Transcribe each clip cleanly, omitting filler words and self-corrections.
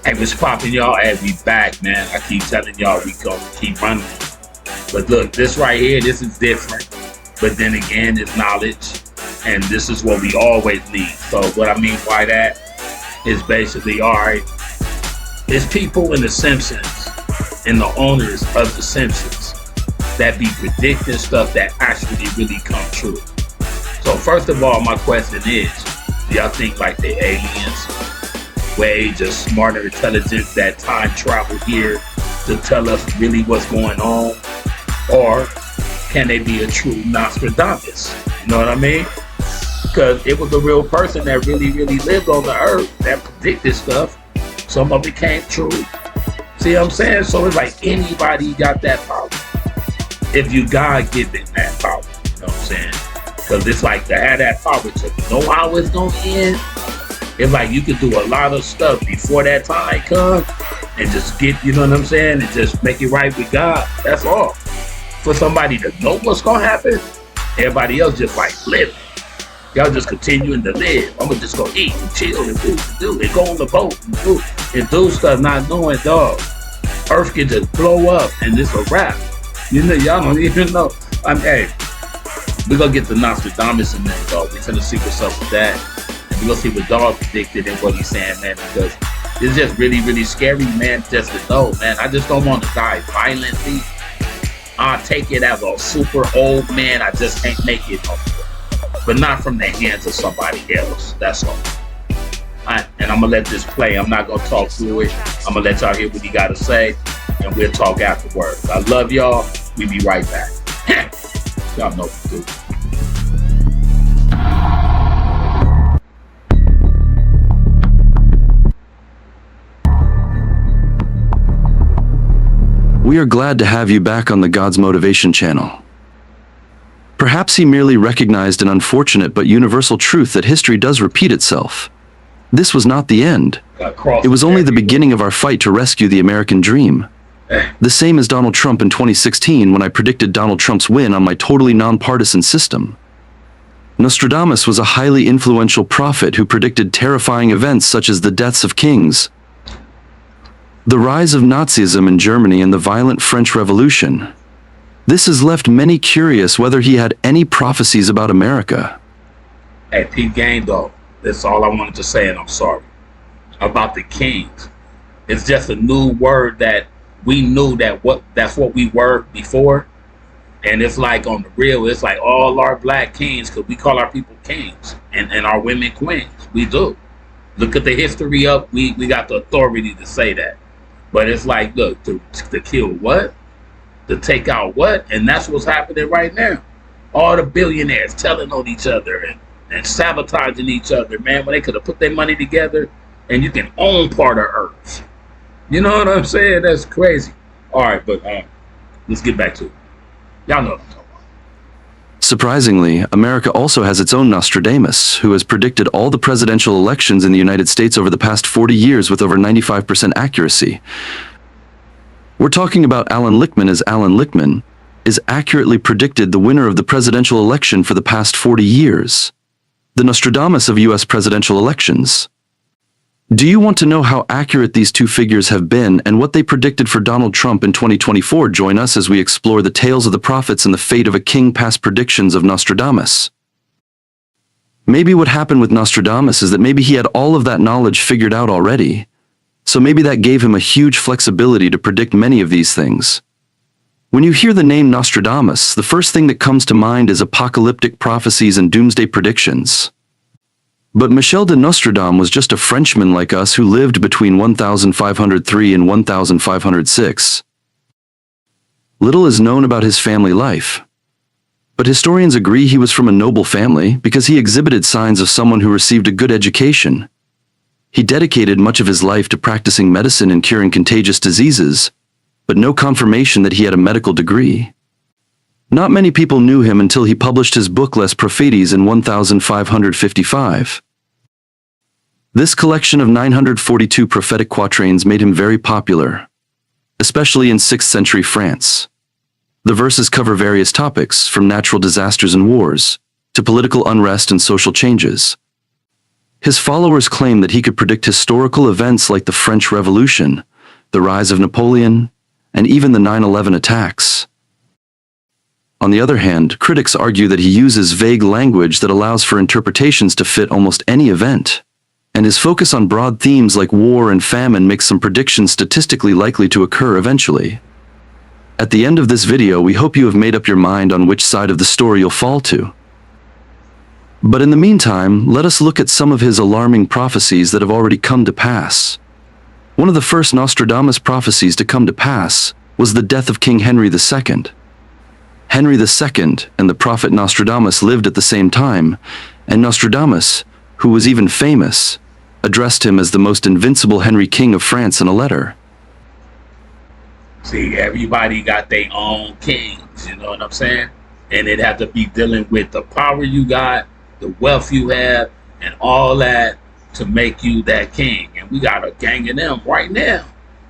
Hey, what's poppin', y'all? Hey, we back, man. I keep telling y'all we gonna keep running. But look, this right here, this is different. But then again, it's knowledge. And this is what we always need. So what I mean by that is basically, all right, it's people in The Simpsons and the owners of The Simpsons that be predicting stuff that actually really come true. So first of all, my question is, do y'all think like the aliens, way just smarter intelligence that time travel here to tell us really what's going on? Or can they be a true Nostradamus? You know what I mean? Because it was a real person that really lived on the earth that predicted stuff. Some of it came true. See what I'm saying? So it's like anybody got that power. If you God given that power, you know what I'm saying? Because it's like to have that power to know how it's going to end. It's like you can do a lot of stuff before that time comes and just get, you know what I'm saying, and just make it right with God. That's all. For somebody to know what's going to happen, everybody else just like living. Y'all just continuing to live. I'm going to just go eat and chill and do and go on the boat and do stuff not knowing, dog. Earth can just blow up and it's a wrap. You know, y'all don't even know. Hey, we're going to get the Nostradamus in there, dog. We're going to see what's up with that. And we're going to see what dog predicted and what he's saying, man, because it's just really scary, man, just to know, man. I just don't want to die violently. I'll take it as a super old man. I just can't make it no more. But not from the hands of somebody else. That's all. And I'm going to let this play. I'm not going to talk through it. I'm going to let y'all hear what he got to say. And we'll talk afterwards. I love y'all. We be right back. Y'all know what to do. We are glad to have you back on the God's Motivation channel. Perhaps he merely recognized an unfortunate but universal truth that history does repeat itself. This was not the end. It was only the beginning of our fight to rescue the American dream. The same as Donald Trump in 2016 when I predicted Donald Trump's win on my totally nonpartisan system. Nostradamus was a highly influential prophet who predicted terrifying events such as the deaths of kings, the rise of Nazism in Germany, and the violent French Revolution. This has left many curious whether he had any prophecies about America. Hey, Pete Gang, though, that's all I wanted to say, and I'm sorry. About the kings. It's just a new word that we knew that's what we were before. And it's like on the real, it's like all our black kings, because we call our people kings and our women queens. We do. Look at the history up. We got the authority to say that. But it's like, look, to kill what? To take out what? And that's what's happening right now. All the billionaires telling on each other and sabotaging each other, man, when they could have put their money together and you can own part of Earth. You know what I'm saying? That's crazy. All right, but let's get back to it. Y'all know what I'm talking about. Surprisingly, America also has its own Nostradamus, who has predicted all the presidential elections in the United States over the past 40 years with over 95% accuracy. We're talking about Alan Lichtman, as Alan Lichtman is accurately predicted the winner of the presidential election for the past 40 years. The Nostradamus of U.S. presidential elections. Do you want to know how accurate these two figures have been and what they predicted for Donald Trump in 2024? Join us as we explore the tales of the prophets and the fate of a king, past predictions of Nostradamus. Maybe what happened with Nostradamus is that maybe he had all of that knowledge figured out already. So maybe that gave him a huge flexibility to predict many of these things. When you hear the name Nostradamus, the first thing that comes to mind is apocalyptic prophecies and doomsday predictions. But Michel de Nostradam was just a Frenchman like us who lived between 1503 and 1506. Little is known about his family life. But historians agree he was from a noble family because he exhibited signs of someone who received a good education. He dedicated much of his life to practicing medicine and curing contagious diseases, but no confirmation that he had a medical degree. Not many people knew him until he published his book Les Prophéties in 1555. This collection of 942 prophetic quatrains made him very popular, especially in 6th century France. The verses cover various topics, from natural disasters and wars, to political unrest and social changes. His followers claim that he could predict historical events like the French Revolution, the rise of Napoleon, and even the 9/11 attacks. On the other hand, critics argue that he uses vague language that allows for interpretations to fit almost any event, and his focus on broad themes like war and famine makes some predictions statistically likely to occur eventually. At the end of this video, we hope you have made up your mind on which side of the story you'll fall to. But in the meantime, let us look at some of his alarming prophecies that have already come to pass. One of the first Nostradamus prophecies to come to pass was the death of King Henry II. Henry II and the prophet Nostradamus lived at the same time, and Nostradamus, who was even famous, addressed him as the most invincible Henry King of France in a letter. See, everybody got their own kings, you know what I'm saying? And it had to be dealing with the power you got, the wealth you have, and all that to make you that king. And we got a gang of them right now,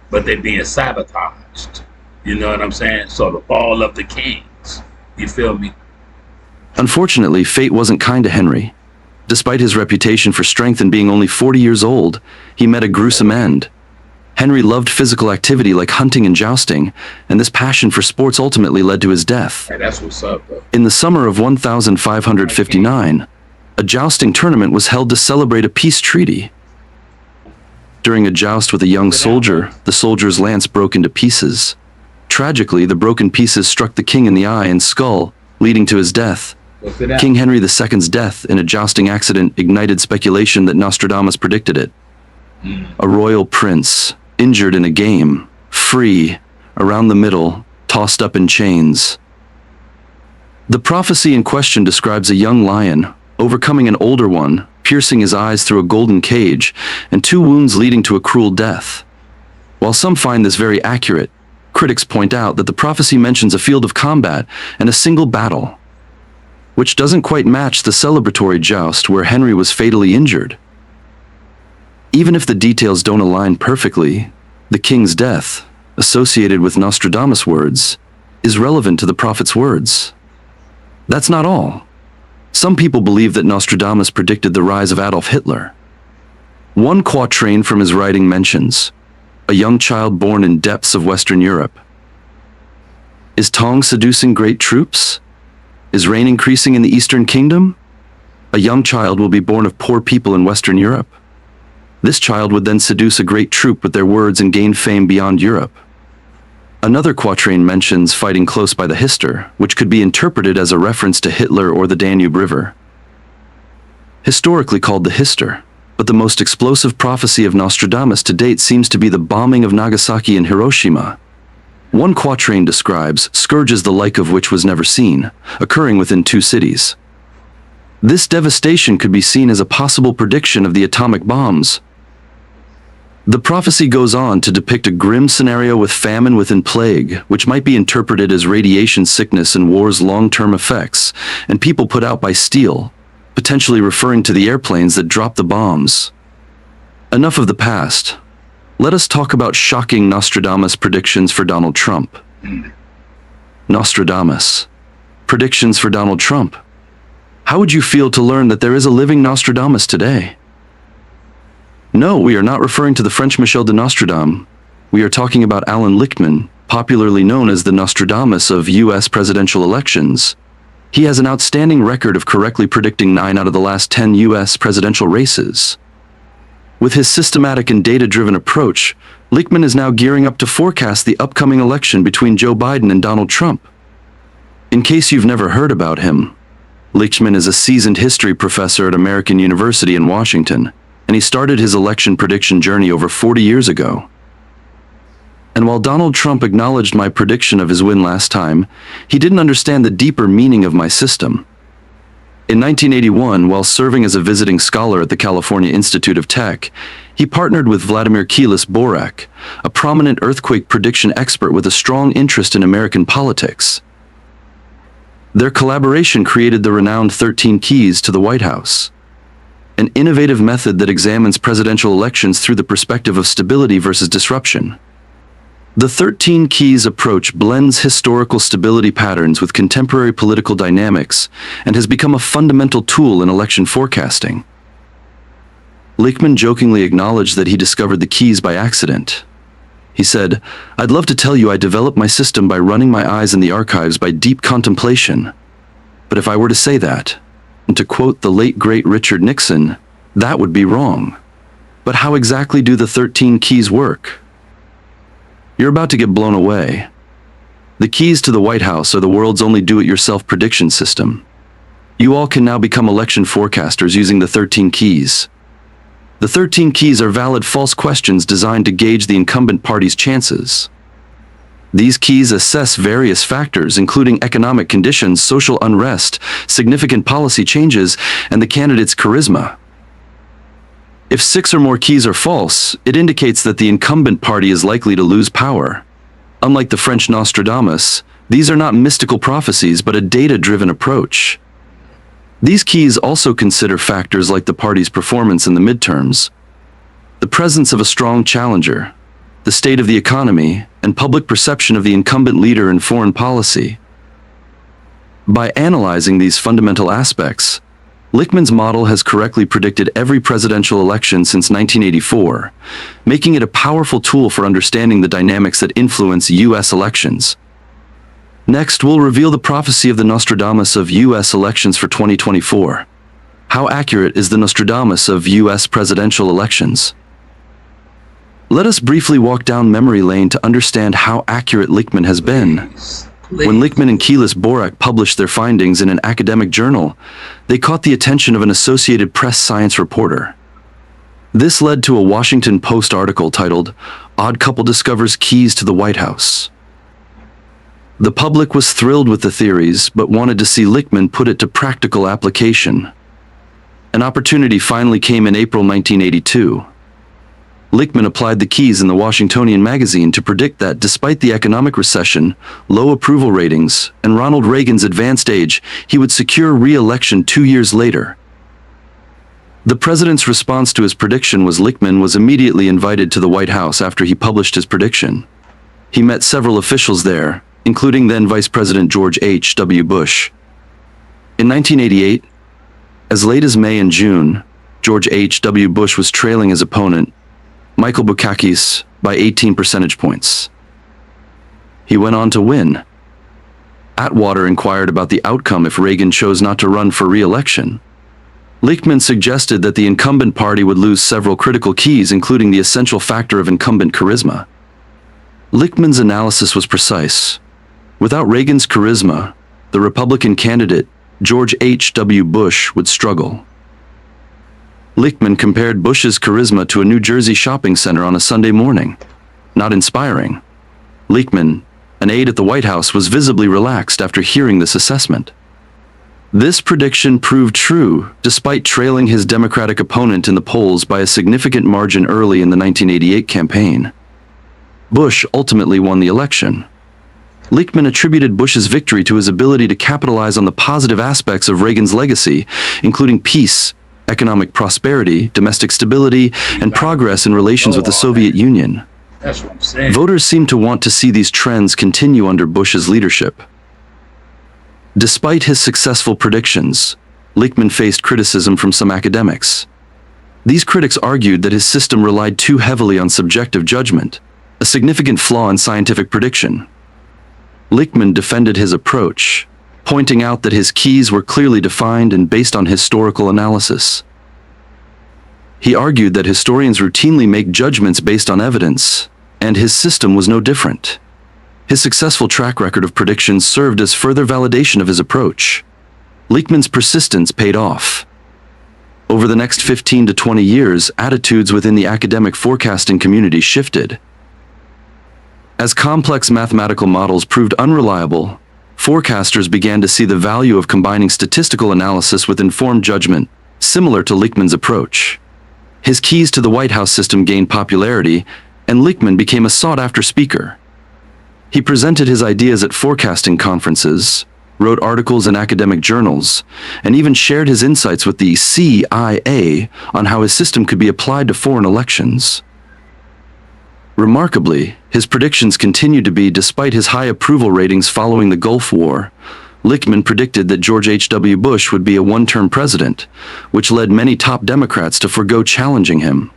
but they're being sabotaged. You know what I'm saying? So the fall of the kings, you feel me? Unfortunately, fate wasn't kind to Henry. Despite his reputation for strength and being only 40 years old, he met a gruesome end. Henry loved physical activity like hunting and jousting, and this passion for sports ultimately led to his death. Hey, that's what's up, bro. In the summer of 1559, a jousting tournament was held to celebrate a peace treaty. During a joust with a young soldier, the soldier's lance broke into pieces. Tragically, the broken pieces struck the king in the eye and skull, leading to his death. King Henry II's death in a jousting accident ignited speculation that Nostradamus predicted it. A royal prince, injured in a game, free, around the middle, tossed up in chains. The prophecy in question describes a young lion, overcoming an older one, piercing his eyes through a golden cage, and 2 wounds leading to a cruel death. While some find this very accurate, critics point out that the prophecy mentions a field of combat and a single battle, which doesn't quite match the celebratory joust where Henry was fatally injured. Even if the details don't align perfectly, the king's death, associated with Nostradamus' words, is relevant to the prophet's words. That's not all. Some people believe that Nostradamus predicted the rise of Adolf Hitler. One quatrain from his writing mentions, a young child born in depths of Western Europe. Is Tong seducing great troops? Is rain increasing in the Eastern Kingdom? A young child will be born of poor people in Western Europe. This child would then seduce a great troop with their words and gain fame beyond Europe. Another quatrain mentions fighting close by the Hister, which could be interpreted as a reference to Hitler or the Danube River. Historically called the Hister, but the most explosive prophecy of Nostradamus to date seems to be the bombing of Nagasaki and Hiroshima. One quatrain describes scourges the like of which was never seen, occurring within 2 cities. This devastation could be seen as a possible prediction of the atomic bombs. The prophecy goes on to depict a grim scenario with famine within plague, which might be interpreted as radiation sickness and war's long-term effects, and people put out by steel, potentially referring to the airplanes that dropped the bombs. Enough of the past. Let us talk about shocking Nostradamus predictions for Donald Trump. Nostradamus. Predictions for Donald Trump. How would you feel to learn that there is a living Nostradamus today? No, we are not referring to the French Michel de Nostradam. We are talking about Alan Lichtman, popularly known as the Nostradamus of U.S. presidential elections. He has an outstanding record of correctly predicting 9 out of the last 10 U.S. presidential races. With his systematic and data-driven approach, Lichtman is now gearing up to forecast the upcoming election between Joe Biden and Donald Trump. In case you've never heard about him, Lichtman is a seasoned history professor at American University in Washington, and he started his election prediction journey over 40 years ago. And while Donald Trump acknowledged my prediction of his win last time, he didn't understand the deeper meaning of my system. In 1981, while serving as a visiting scholar at the California Institute of Tech, he partnered with Vladimir Kilis-Borak, a prominent earthquake prediction expert with a strong interest in American politics. Their collaboration created the renowned 13 Keys to the White House, an innovative method that examines presidential elections through the perspective of stability versus disruption. The 13 Keys approach blends historical stability patterns with contemporary political dynamics and has become a fundamental tool in election forecasting. Lichtman jokingly acknowledged that he discovered the keys by accident. He said, "I'd love to tell you I developed my system by running my eyes in the archives by deep contemplation. But if I were to say that, and to quote the late great Richard Nixon, that would be wrong. But how exactly do the 13 keys work?" You're about to get blown away. The keys to the White House are the world's only do-it-yourself prediction system. You all can now become election forecasters using the 13 keys. The 13 keys are valid false questions designed to gauge the incumbent party's chances. These keys assess various factors, including economic conditions, social unrest, significant policy changes, and the candidate's charisma. If 6 or more keys are false, it indicates that the incumbent party is likely to lose power. Unlike the French Nostradamus, these are not mystical prophecies but a data-driven approach. These keys also consider factors like the party's performance in the midterms, the presence of a strong challenger, the state of the economy, and public perception of the incumbent leader in foreign policy. By analyzing these fundamental aspects, Lichtman's model has correctly predicted every presidential election since 1984, making it a powerful tool for understanding the dynamics that influence U.S. elections. Next, we'll reveal the prophecy of the Nostradamus of U.S. elections for 2024. How accurate is the Nostradamus of U.S. presidential elections? Let us briefly walk down memory lane to understand how accurate Lichtman has been. When Lichtman and Keelis Borak published their findings in an academic journal, they caught the attention of an Associated Press science reporter. This led to a Washington Post article titled, "Odd Couple Discovers Keys to the White House." The public was thrilled with the theories, but wanted to see Lichtman put it to practical application. An opportunity finally came in April 1982. Lichtman applied the keys in the Washingtonian magazine to predict that despite the economic recession, low approval ratings, and Ronald Reagan's advanced age, he would secure re-election 2 years later. The president's response to his prediction was Lichtman was immediately invited to the White House after he published his prediction. He met several officials there, including then Vice President George H.W. Bush. In 1988, as late as May and June, George H.W. Bush was trailing his opponent, Michael Dukakis, by 18 percentage points. He went on to win. Atwater inquired about the outcome if Reagan chose not to run for re-election. Lichtman suggested that the incumbent party would lose several critical keys, including the essential factor of incumbent charisma. Lichtman's analysis was precise. Without Reagan's charisma, the Republican candidate, George H.W. Bush, would struggle. Lichtman compared Bush's charisma to a New Jersey shopping center on a Sunday morning. Not inspiring. Lichtman, an aide at the White House, was visibly relaxed after hearing this assessment. This prediction proved true, despite trailing his Democratic opponent in the polls by a significant margin early in the 1988 campaign. Bush ultimately won the election. Lichtman attributed Bush's victory to his ability to capitalize on the positive aspects of Reagan's legacy, including peace, economic prosperity, domestic stability, and progress in relations with the Soviet Union. That's what I'm saying. Voters seem to want to see these trends continue under Bush's leadership. Despite his successful predictions, Lichtman faced criticism from some academics. These critics argued that his system relied too heavily on subjective judgment, a significant flaw in scientific prediction. Lichtman defended his approach, pointing out that his keys were clearly defined and based on historical analysis. He argued that historians routinely make judgments based on evidence, and his system was no different. His successful track record of predictions served as further validation of his approach. Lichtman's persistence paid off. Over the next 15 to 20 years, attitudes within the academic forecasting community shifted. As complex mathematical models proved unreliable, forecasters began to see the value of combining statistical analysis with informed judgment, similar to Lichtman's approach. His keys to the White House system gained popularity, and Lichtman became a sought-after speaker. He presented his ideas at forecasting conferences, wrote articles in academic journals, and even shared his insights with the CIA on how his system could be applied to foreign elections. Remarkably, his predictions continued to be despite his high approval ratings following the Gulf War, Lichtman predicted that George H.W. Bush would be a one-term president, which led many top Democrats to forgo challenging him.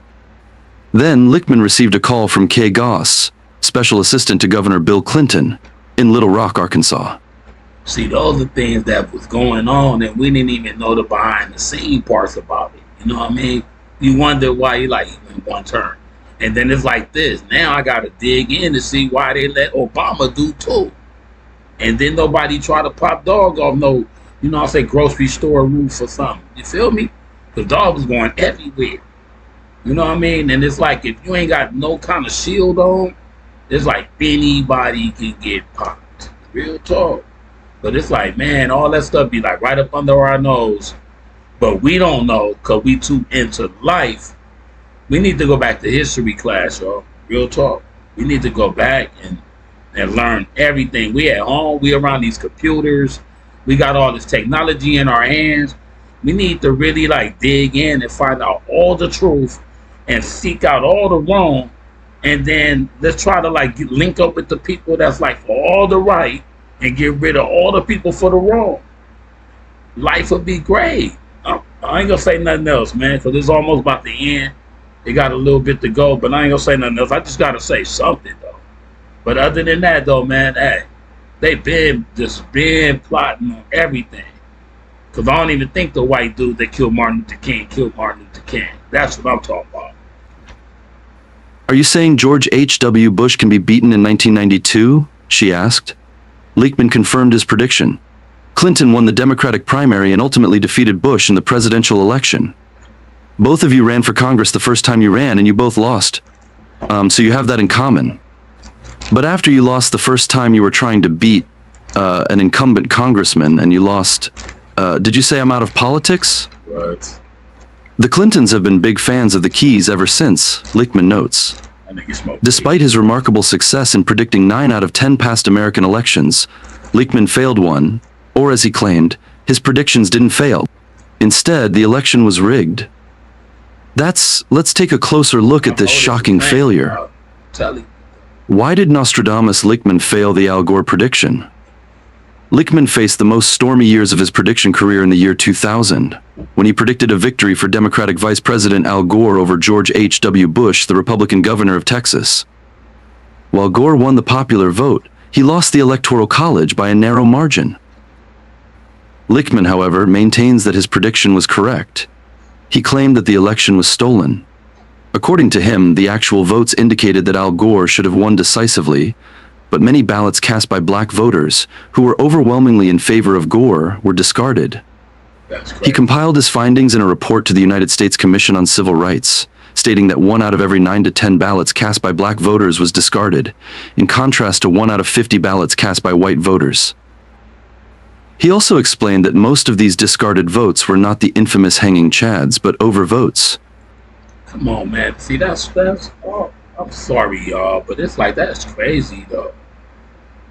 Then Lichtman received a call from Kay Goss, special assistant to Governor Bill Clinton, in Little Rock, Arkansas. See, those are things that was going on, and we didn't even know the behind-the-scene parts about it. You know what I mean? You wonder why he went one term. And then it's like this. Now I got to dig in to see why they let Obama do too. And then nobody try to pop dog off no, I say grocery store roof or something. You feel me? Because dog was going everywhere. You know what I mean? And it's like if you ain't got no kind of shield on, it's like anybody can get popped. Real talk. But it's like, man, all that stuff be like right up under our nose. But we don't know because we too into life. We need to go back to history class, y'all. Real talk. We need to go back and learn everything. We at home. We around these computers. We got all this technology in our hands. We need to really dig in and find out all the truth and seek out all the wrong. And then let's try to link up with the people that's for all the right and get rid of all the people for the wrong. Life would be great. I ain't gonna say nothing else, man, because it's almost about the end. They got a little bit to go, but I ain't gonna say nothing else. I just gotta say something though. But other than that though, man, hey, they been plotting on everything. Cause I don't even think the white dude that killed Martin Luther King. That's what I'm talking about. Are you saying George H.W. Bush can be beaten in 1992? She asked. Lichtman confirmed his prediction. Clinton won the Democratic primary and ultimately defeated Bush in the presidential election. Both of you ran for Congress the first time you ran and you both lost. So you have that in common. But after you lost the first time you were trying to beat an incumbent congressman and you lost, did you say I'm out of politics? Right. The Clintons have been big fans of the Keys ever since, Lichtman notes. Despite his remarkable success in predicting 9 out of 10 past American elections, Lichtman failed one, or as he claimed, his predictions didn't fail. Instead, the election was rigged. Let's take a closer look at this shocking failure. Why did Nastradamus Lichtman fail the Al Gore prediction? Lichtman faced the most stormy years of his prediction career in the year 2000, when he predicted a victory for Democratic Vice President Al Gore over George H.W. Bush, the Republican governor of Texas. While Gore won the popular vote, he lost the Electoral College by a narrow margin. Lichtman, however, maintains that his prediction was correct. He claimed that the election was stolen. According to him, the actual votes indicated that Al Gore should have won decisively, but many ballots cast by black voters, who were overwhelmingly in favor of Gore, were discarded. He compiled his findings in a report to the United States Commission on Civil Rights, stating that 1 out of every 9 to 10 ballots cast by black voters was discarded, in contrast to 1 out of 50 ballots cast by white voters. He also explained that most of these discarded votes were not the infamous hanging chads, but overvotes. Come on, man. See, that's oh, I'm sorry, y'all, but it's that's crazy, though.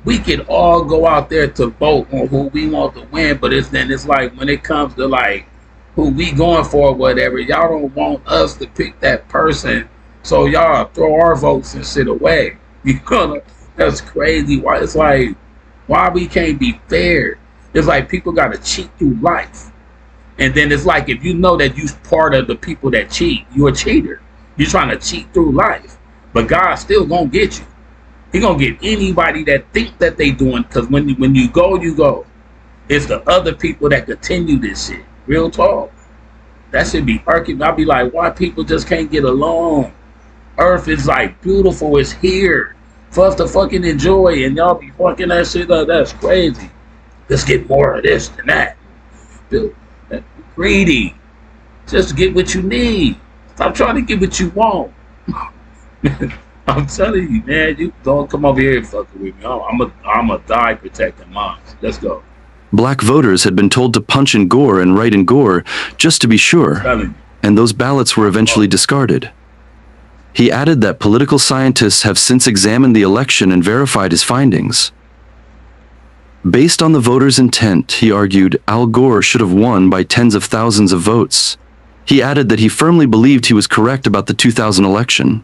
We can all go out there to vote on who we want to win, but it's when it comes to who we going for, whatever, y'all don't want us to pick that person, so y'all throw our votes and shit away. That's crazy. Why it's why we can't be fair? It's people got to cheat through life. And then it's if you know that you're part of the people that cheat, you're a cheater. You're trying to cheat through life. But God's still going to get you. He going to get anybody that think that they doing, because when you go, you go. It's the other people that continue this shit. Real talk. That should be irking. I'll be why people just can't get along? Earth is beautiful. It's here for us to fucking enjoy, and y'all be fucking that shit up. That's crazy. Let's get more of this than that. Greedy. Just get what you need. Stop trying to get what you want. I'm telling you, man. You don't come over here and fucking with me. I'm a die protecting mine. Let's go. Black voters had been told to punch in Gore and write in Gore just to be sure, and those ballots were eventually discarded. He added that political scientists have since examined the election and verified his findings. Based on the voters' intent, he argued, Al Gore should have won by tens of thousands of votes. He added that he firmly believed he was correct about the 2000 election.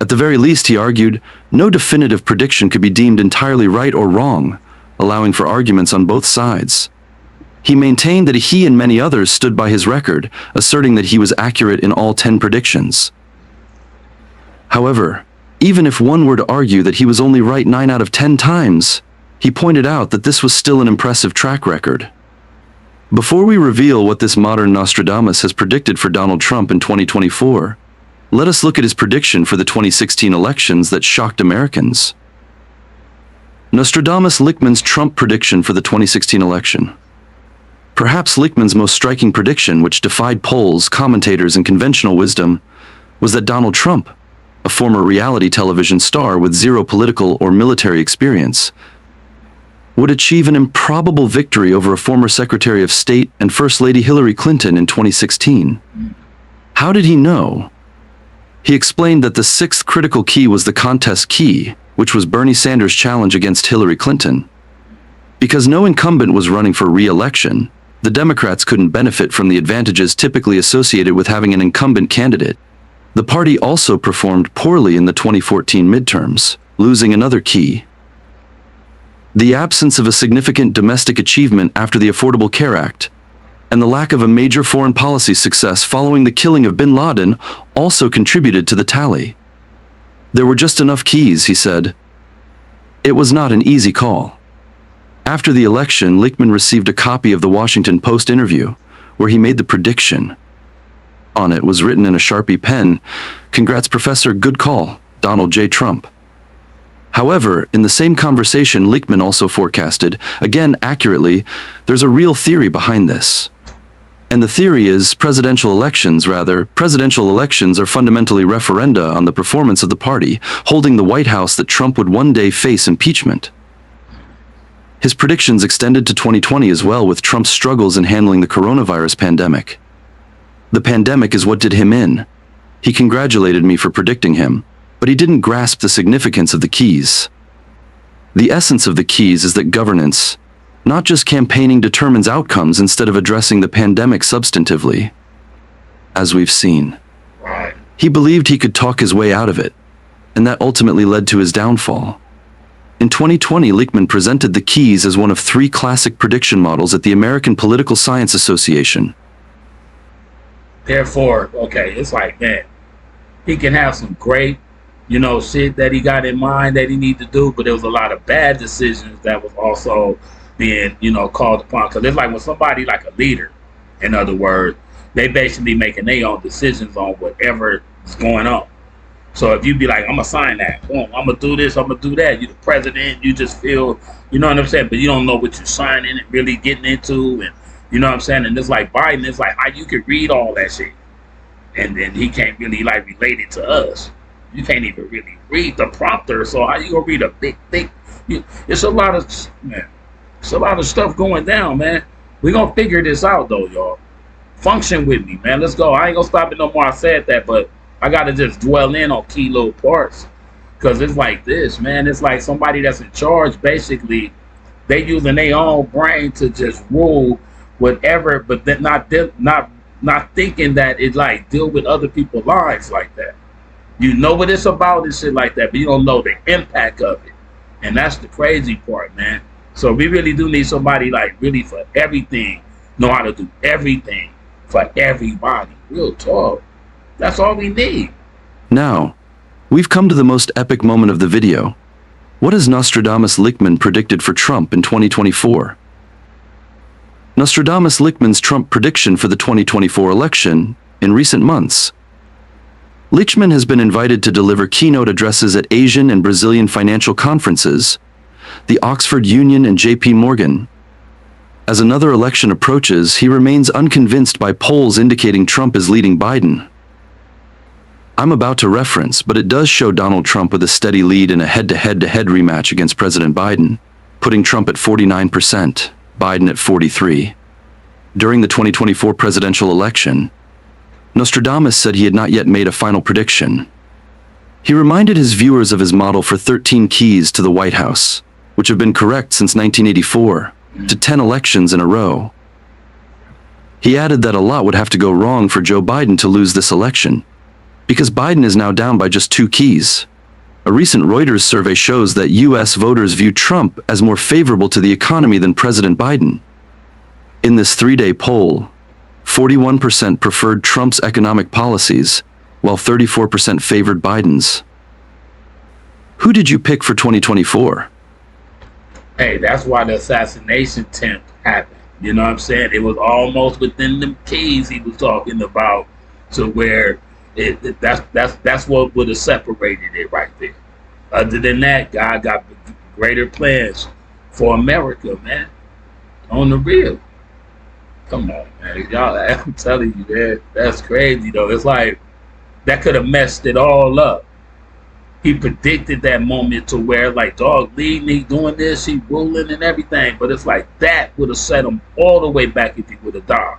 At the very least, he argued, no definitive prediction could be deemed entirely right or wrong, allowing for arguments on both sides. He maintained that he and many others stood by his record, asserting that he was accurate in all 10 predictions. However, even if one were to argue that he was only right 9 out of 10 times, he pointed out that this was still an impressive track record. Before we reveal what this modern Nostradamus has predicted for Donald Trump in 2024, let us look at his prediction for the 2016 elections that shocked Americans. Nostradamus Lichtman's Trump prediction for the 2016 election. Perhaps Lichtman's most striking prediction, which defied polls, commentators, and conventional wisdom, was that Donald Trump, a former reality television star with zero political or military experience, would achieve an improbable victory over a former Secretary of State and First Lady Hillary Clinton in 2016. How did he know? He explained that the sixth critical key was the contest key, which was Bernie Sanders' challenge against Hillary Clinton. Because no incumbent was running for re-election, the Democrats couldn't benefit from the advantages typically associated with having an incumbent candidate. The party also performed poorly in the 2014 midterms, losing another key. The absence of a significant domestic achievement after the Affordable Care Act, and the lack of a major foreign policy success following the killing of bin Laden also contributed to the tally. There were just enough keys, he said. It was not an easy call. After the election, Lichtman received a copy of the Washington Post interview, where he made the prediction. On it was written in a Sharpie pen, "Congrats, Professor, good call, Donald J. Trump." However, in the same conversation, Lichtman also forecasted, again accurately, there's a real theory behind this. And the theory is presidential elections are fundamentally referenda on the performance of the party, holding the White House that Trump would one day face impeachment. His predictions extended to 2020 as well, with Trump's struggles in handling the coronavirus pandemic. The pandemic is what did him in. He congratulated me for predicting him, but he didn't grasp the significance of the keys. The essence of the keys is that governance, not just campaigning, determines outcomes instead of addressing the pandemic substantively. As we've seen, he believed he could talk his way out of it, and that ultimately led to his downfall. In 2020, Lichtman presented the keys as one of 3 classic prediction models at the American Political Science Association. Therefore, okay, it's like, man, he can have some great, shit that he got in mind that he need to do, but there was a lot of bad decisions that was also being, called upon. Because it's like when somebody like a leader, in other words, they basically making their own decisions on whatever is going on. So if you be like, I'm gonna sign that, boom, I'm gonna do this, I'm gonna do that. You're the president, you just feel, you know what I'm saying? But you don't know what you're signing and really getting into, and you know what I'm saying? And it's like Biden, it's like how you can read all that shit, and then he can't really like relate it to us. You can't even really read the prompter, so how you gonna read a big thing? It's a lot of, man, it's a lot of stuff going down, man. We gonna figure this out though, y'all. Function with me, man. Let's go. I ain't gonna stop it no more. I said that, but I gotta just dwell in on key little parts, because it's like this, man. It's like somebody that's in charge, basically, they using their own brain to just rule whatever, but then not thinking that it like deal with other people's lives like that. You know what it's about and shit like that, but you don't know the impact of it, and that's the crazy part, man. So we really do need somebody like really for everything, know how to do everything for everybody. Real talk. That's all we need. Now, we've come to the most epic moment of the video. What has Nostradamus Lichtman predicted for Trump in 2024? Nostradamus Lichtman's Trump prediction for the 2024 election in recent months. Lichtman has been invited to deliver keynote addresses at Asian and Brazilian financial conferences, the Oxford Union and JP Morgan. As another election approaches, he remains unconvinced by polls indicating Trump is leading Biden. I'm about to reference, but it does show Donald Trump with a steady lead in a head-to-head rematch against President Biden, putting Trump at 49%, Biden at 43%. During the 2024 presidential election, Nostradamus said he had not yet made a final prediction. He reminded his viewers of his model for 13 keys to the White House, which have been correct since 1984, to 10 elections in a row. He added that a lot would have to go wrong for Joe Biden to lose this election, because Biden is now down by just 2 keys. A recent Reuters survey shows that U.S. voters view Trump as more favorable to the economy than President Biden. In this three-day poll, 41% preferred Trump's economic policies, while 34% favored Biden's. Who did you pick for 2024? Hey, that's why the assassination attempt happened. You know what I'm saying? It was almost within them keys he was talking about, to where that's what would have separated it right there. Other than that, God got greater plans for America, man. On the real. Come on, man. Y'all, I'm telling you, man, that's crazy, though. It's like, that could have messed it all up. He predicted that moment to where, like, dog, leading, he doing this, he ruling and everything. But it's like, that would have set him all the way back if he would have died.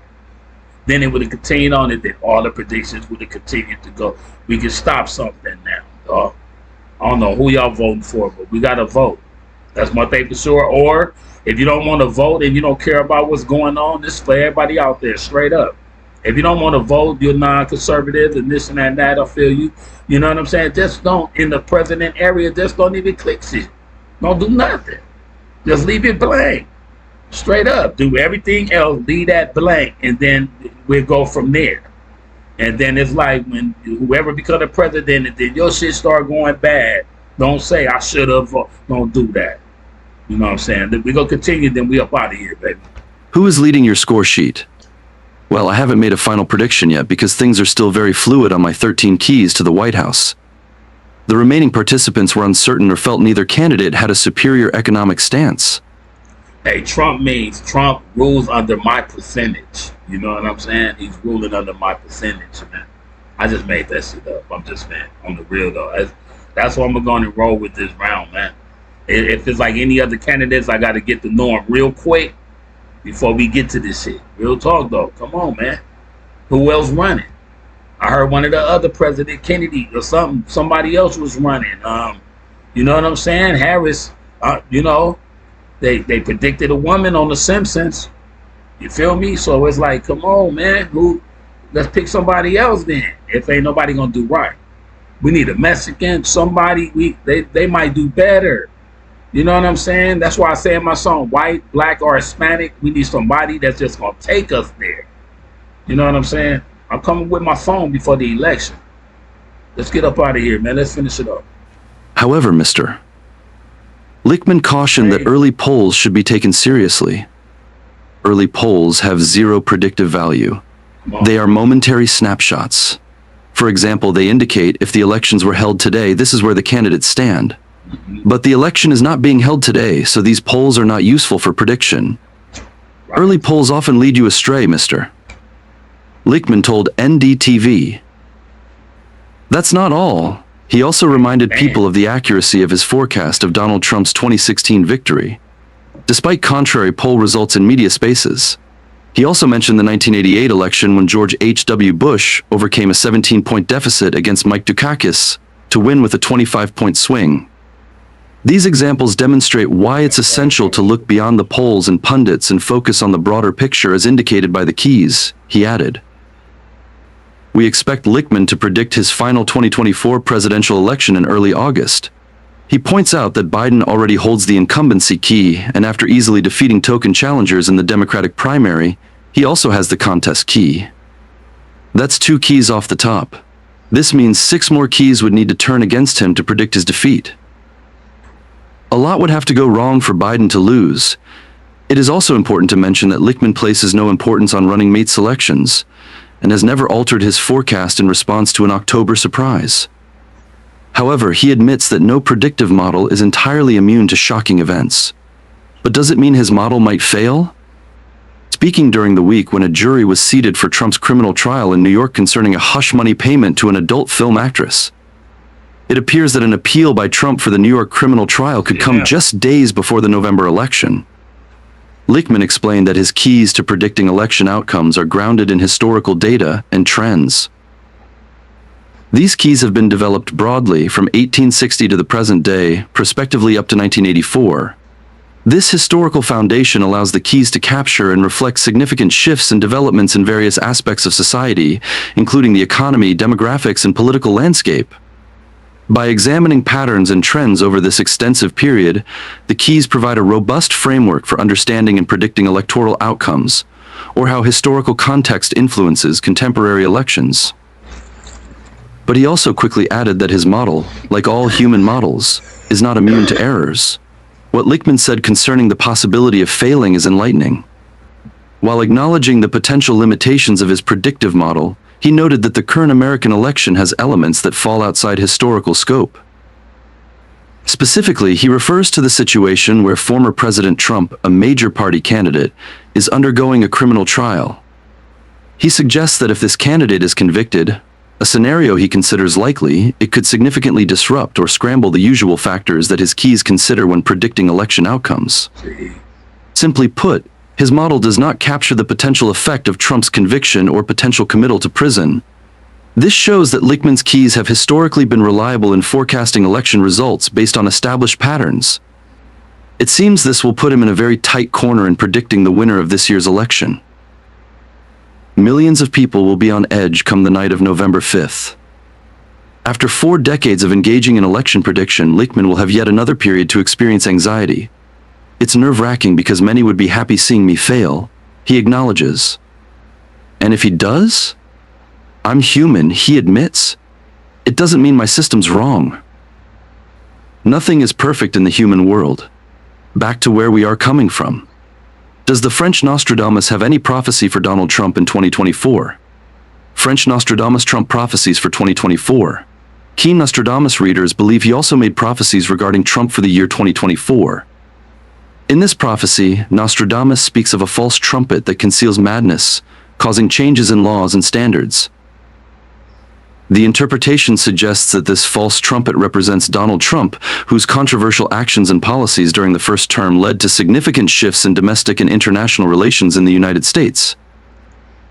Then it would have continued on, and then all the predictions would have continued to go. We can stop something now, dog. I don't know who y'all voting for, but we got to vote. That's my thing for sure. Or if you don't want to vote and you don't care about what's going on, this is for everybody out there, straight up. If you don't want to vote, you're non-conservative and this and that, I feel you. You know what I'm saying? Just don't, in the president area, just don't even click shit. Don't do nothing. Just leave it blank. Straight up. Do everything else, leave that blank, and then we'll go from there. And then it's like when whoever become the president and then your shit start going bad, don't say, I should have. Don't do that. You know what I'm saying? We're going to continue, then we up out of here, baby. Who is leading your score sheet? Well, I haven't made a final prediction yet because things are still very fluid on my 13 keys to the White House. The remaining participants were uncertain or felt neither candidate had a superior economic stance. Hey, Trump means Trump rules under my percentage. You know what I'm saying? He's ruling under my percentage, man. I just made that shit up. I'm just, man, on the real, though. That's what I'm going to roll with this round, man. If it's like any other candidates, I got to get to know them real quick before we get to this shit. Real talk, though. Come on, man. Who else running? I heard one of the other President Kennedy or somebody else was running. You know what I'm saying? Harris, you know, they predicted a woman on The Simpsons. You feel me? So it's like, come on, man. Let's pick somebody else then. If ain't nobody gonna do right. We need a Mexican, somebody, they might do better. You know what I'm saying? That's why I say in my song, white, black, or Hispanic, we need somebody that's just going to take us there. You know what I'm saying? I'm coming with my phone before the election. Let's get up out of here, man. Let's finish it up. However, Mr. Lichtman cautioned that early polls should be taken seriously. Early polls have zero predictive value. They are momentary snapshots. For example, they indicate if the elections were held today, this is where the candidates stand. But the election is not being held today, so these polls are not useful for prediction. Early polls often lead you astray, Mr. Lichtman told NDTV. That's not all. He also reminded people of the accuracy of his forecast of Donald Trump's 2016 victory, despite contrary poll results in media spaces. He also mentioned the 1988 election when George H.W. Bush overcame a 17-point deficit against Mike Dukakis to win with a 25-point swing. These examples demonstrate why it's essential to look beyond the polls and pundits and focus on the broader picture as indicated by the keys, he added. We expect Lichtman to predict his final 2024 presidential election in early August. He points out that Biden already holds the incumbency key, and after easily defeating token challengers in the Democratic primary, he also has the contest key. That's 2 keys off the top. This means 6 more keys would need to turn against him to predict his defeat. A lot would have to go wrong for Biden to lose. It is also important to mention that Lichtman places no importance on running mate selections, and has never altered his forecast in response to an October surprise. However, he admits that no predictive model is entirely immune to shocking events. But does it mean his model might fail? Speaking during the week when a jury was seated for Trump's criminal trial in New York concerning a hush money payment to an adult film actress, it appears that an appeal by Trump for the New York criminal trial could come just days before the November election. Lichtman explained that his keys to predicting election outcomes are grounded in historical data and trends. These keys have been developed broadly from 1860 to the present day, prospectively up to 1984. This historical foundation allows the keys to capture and reflect significant shifts and developments in various aspects of society, including the economy, demographics, and political landscape. By examining patterns and trends over this extensive period, the keys provide a robust framework for understanding and predicting electoral outcomes, or how historical context influences contemporary elections. But he also quickly added that his model, like all human models, is not immune to errors. What Lichtman said concerning the possibility of failing is enlightening. While acknowledging the potential limitations of his predictive model, he noted that the current American election has elements that fall outside historical scope. Specifically, he refers to the situation where former President Trump, a major party candidate, is undergoing a criminal trial. He suggests that if this candidate is convicted, a scenario he considers likely, it could significantly disrupt or scramble the usual factors that his keys consider when predicting election outcomes. Simply put, his model does not capture the potential effect of Trump's conviction or potential committal to prison. This shows that Lichtman's keys have historically been reliable in forecasting election results based on established patterns. It seems this will put him in a very tight corner in predicting the winner of this year's election. Millions of people will be on edge come the night of November 5th. After 4 decades of engaging in election prediction, Lichtman will have yet another period to experience anxiety. It's nerve-wracking because many would be happy seeing me fail, he acknowledges. And if he does? I'm human, he admits. It doesn't mean my system's wrong. Nothing is perfect in the human world. Back to where we are coming from. Does the French Nostradamus have any prophecy for Donald Trump in 2024? French Nostradamus Trump prophecies for 2024. Keen Nostradamus readers believe he also made prophecies regarding Trump for the year 2024. In this prophecy, Nostradamus speaks of a false trumpet that conceals madness, causing changes in laws and standards. The interpretation suggests that this false trumpet represents Donald Trump, whose controversial actions and policies during the first term led to significant shifts in domestic and international relations in the United States.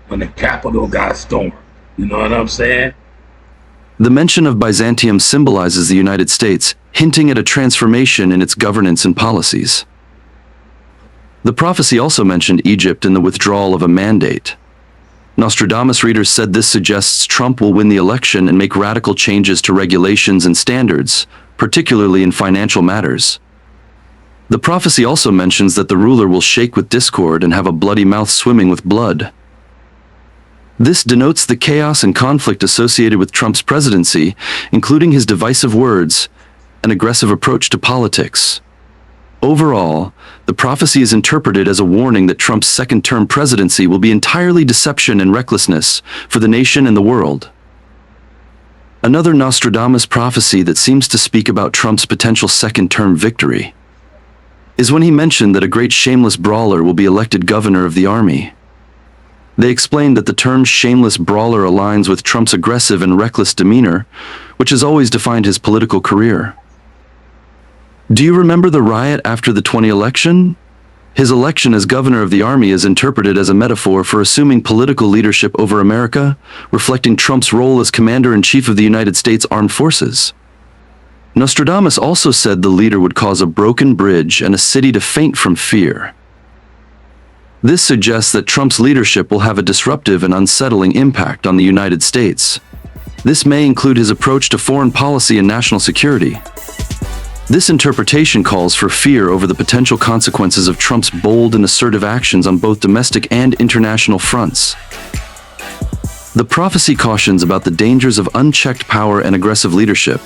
When the Capitol got stormed, you know what I'm saying? The mention of Byzantium symbolizes the United States, hinting at a transformation in its governance and policies. The prophecy also mentioned Egypt and the withdrawal of a mandate. Nostradamus readers said this suggests Trump will win the election and make radical changes to regulations and standards, particularly in financial matters. The prophecy also mentions that the ruler will shake with discord and have a bloody mouth swimming with blood. This denotes the chaos and conflict associated with Trump's presidency, including his divisive words, an aggressive approach to politics. Overall, the prophecy is interpreted as a warning that Trump's second-term presidency will be entirely deception and recklessness for the nation and the world. Another Nostradamus prophecy that seems to speak about Trump's potential second-term victory is when he mentioned that a great shameless brawler will be elected governor of the army. They explained that the term shameless brawler aligns with Trump's aggressive and reckless demeanor, which has always defined his political career. Do you remember the riot after the 2020 election? His election as governor of the army is interpreted as a metaphor for assuming political leadership over America, reflecting Trump's role as commander-in-chief of the United States Armed Forces. Nostradamus also said the leader would cause a broken bridge and a city to faint from fear. This suggests that Trump's leadership will have a disruptive and unsettling impact on the United States. This may include his approach to foreign policy and national security. This interpretation calls for fear over the potential consequences of Trump's bold and assertive actions on both domestic and international fronts. The prophecy cautions about the dangers of unchecked power and aggressive leadership.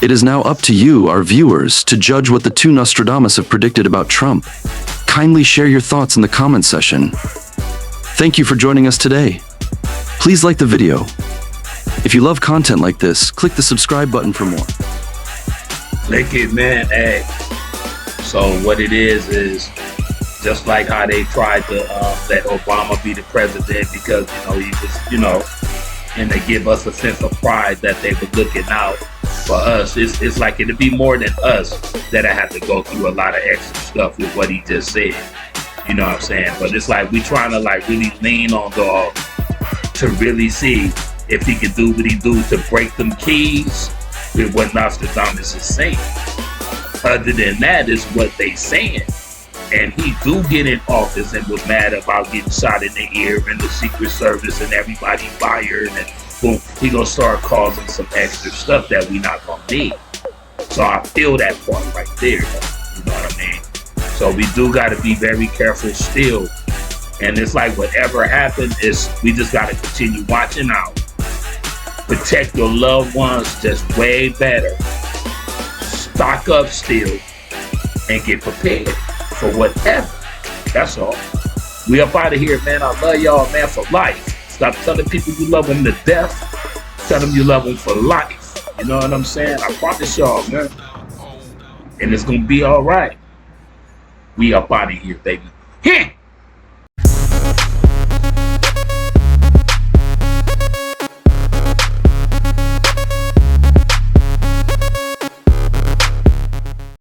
It is now up to you, our viewers, to judge what the two Nostradamus have predicted about Trump. Kindly share your thoughts in the comment section. Thank you for joining us today. Please like the video. If you love content like this, click the subscribe button for more. Lick it, man. Hey. So what it is just like how they tried to let Obama be the president because, he was, and they give us a sense of pride that they were looking out for us. It's like it'd be more than us that I have to go through a lot of extra stuff with what he just said. You know what I'm saying? But it's like we trying to really lean on dog to really see if he can do what he do to break them keys with what Nostradamus is saying. Other than that is what they saying. And he do get in office and was mad about getting shot in the ear and the Secret Service and everybody fired and boom, he gonna start causing some extra stuff that we not gonna need. So I feel that part right there, you know what I mean? So we do gotta be very careful still. And it's like whatever happens is we just gotta continue watching out. Protect your loved ones just way better. Stock up still and get prepared for whatever. That's all. We up out of here, man. I love y'all, man, for life. Stop telling people you love them to death. Tell them you love them for life. You know what I'm saying? I promise y'all, man. And it's gonna be all right. We up out of here, baby. Heh!